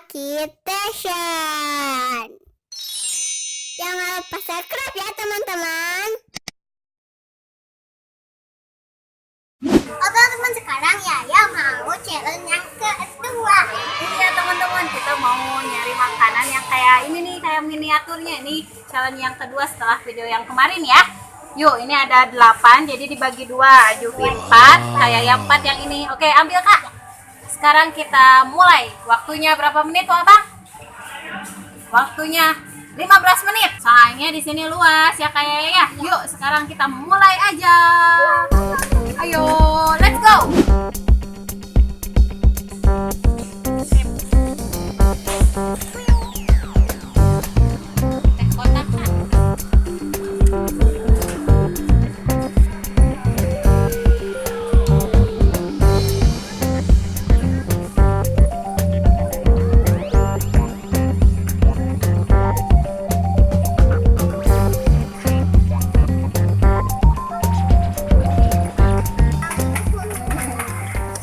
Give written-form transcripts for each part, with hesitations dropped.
Station. Jangan lupa subscribe ya teman-teman. Oke teman, sekarang ya mau challenge yang kedua. Iya teman-teman, kita mau nyari makanan yang kayak ini nih, kayak miniaturnya. Ini challenge yang kedua setelah video yang kemarin ya. Yuk, ini ada 8, jadi dibagi 2. Juvi 4, kayak yang 4 yang ini. Oke, ambil Kak. Sekarang kita mulai. Waktunya berapa menit, Abang? Waktunya 15 menit. Soalnya di sini luas ya kayak ya. Yuk, sekarang kita mulai aja. Ayo, let's go. Teh kotak, Kak.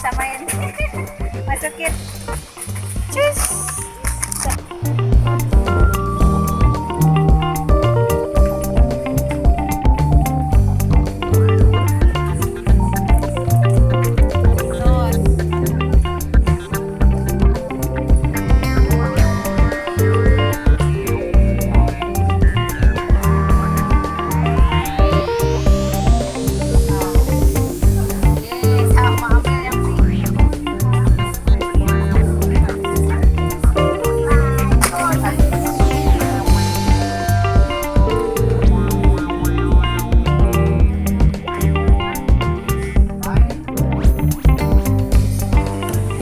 Samain. Masukin. Cus.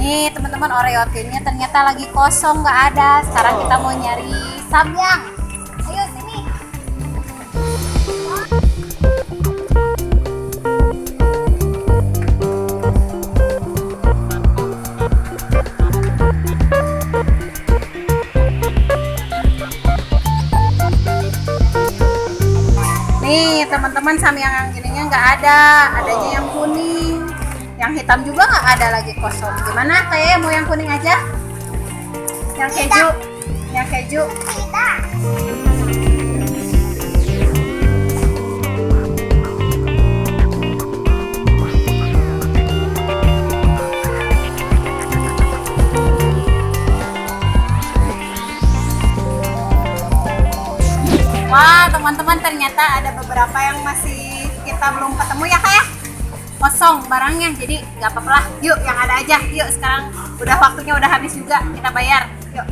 Nih teman-teman, Oreo tinnya ternyata lagi kosong, nggak ada. Sekarang kita mau nyari Samyang. Ayo sini. Nih teman-teman, Samyang yang ininya nggak ada, adanya yang kuning. Yang hitam juga nggak ada, lagi kosong. Gimana? Kayak mau yang kuning aja? Yang keju? Yang keju? Tidak. Wah teman-teman, ternyata ada beberapa yang masih kita belum ketemu ya Kak ya? Kosong barangnya, jadi nggak apa-apa lah. Yuk yang ada aja. Yuk sekarang udah waktunya udah habis juga, kita bayar. Yuk.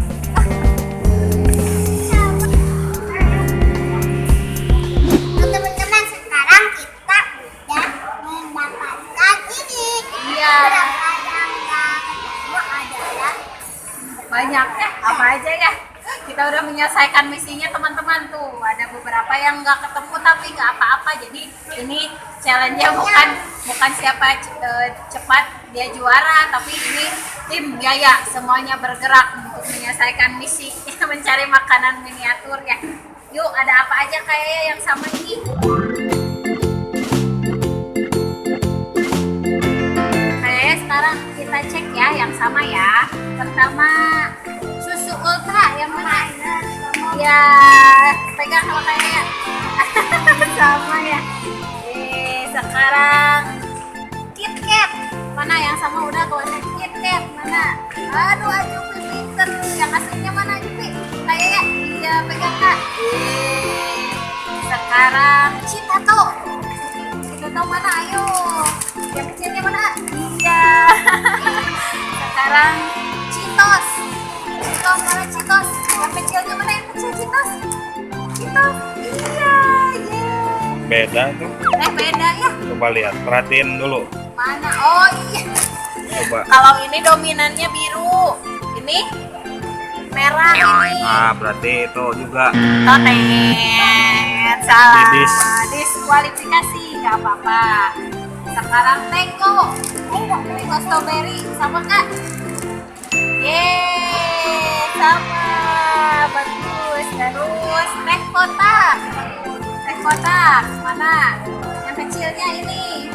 Teman-teman, sekarang kita udah mendapatkan ini. Iya. Berapa yang nggak ketemu adalah Banyak ya, apa aja ya? Kita udah menyelesaikan misinya teman-teman tuh. Ada beberapa yang nggak ketemu tapi nggak apa-apa. Jadi ini challenge-nya bukan siapa cepat dia juara, tapi ini tim Yaya semuanya bergerak untuk menyelesaikan misi mencari makanan miniatur ya. Yuk, ada apa aja kayak yang sama ini? Oke, sekarang kita cek ya yang sama ya. Pertama susu ultra yang mana? Ya, pegang kalau kayak sama ya. Sekarang KitKat mana yang sama? Udah kalau KitKat mana? Aduh, Jupi pinter. Yang aslinya mana Jupi? Kayak iya, pegang Kak. Sekarang Citato mana? Ayo, yang kecilnya mana? Iya. Sekarang Citos mana Citos? Yang kecilnya mana? Yang kecil Citos? Iya, yeay. Beda tuh. Beda ya. Coba lihat, perhatiin dulu. Mana? Oh iya. Coba. Kalau ini dominannya biru, ini merah ini. Ah, berarti itu juga. Totet, salah. Diskualifikasi, nggak apa-apa. Sekarang Tango strawberry, sama Kak? Yeay, sama. Bagus. Terus teh kotak mana? Yang kecilnya ini.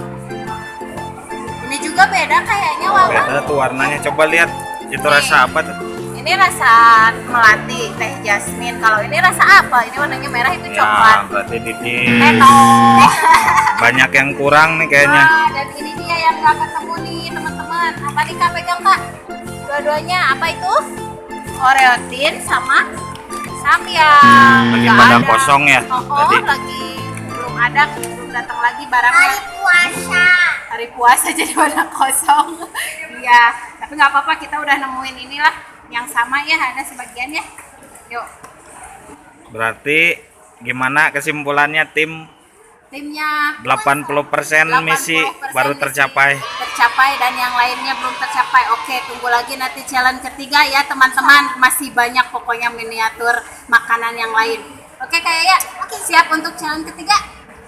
Ini juga beda kayaknya, Wawan. Beda tuh warnanya. Coba lihat. Itu Nih. rasa apa tuh? Ini ini rasa melati, teh jasmine. Kalau ini rasa apa? Ini warnanya merah, itu Ya, coklat. berarti Didi Teto. banyak yang kurang nih kayaknya. Wah, dan ini dia yang gak ketemu nih teman-teman. Apa nih Kak pegang Kak? Dua-duanya apa itu? Oreo Thin sama Samyang. Lagi Nggak pada ada. kosong ya, Oh, tadi. lagi belum ada, belum datang lagi barangnya. Hari puasa. Hari puasa jadi pada kosong. Iya, tapi nggak apa-apa, kita udah nemuin inilah yang sama ya, ada sebagian ya. Yuk, Berarti gimana kesimpulannya tim timnya 80% misi 80% baru misi tercapai. tercapai dan yang lainnya belum tercapai. Oke, tunggu lagi nanti challenge ketiga ya teman-teman. Masih banyak pokoknya miniatur makanan yang lain. Oke Kak Yaya, siap untuk challenge ketiga?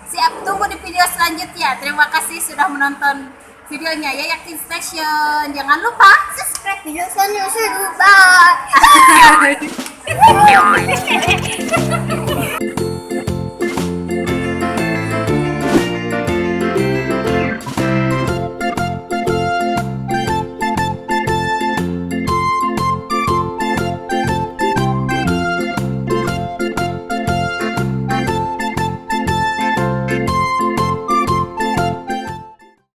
Siap, tunggu di video selanjutnya. Terima kasih sudah menonton videonya Yaya Teen Station. Jangan lupa Subscribe video selanjutnya. Bye.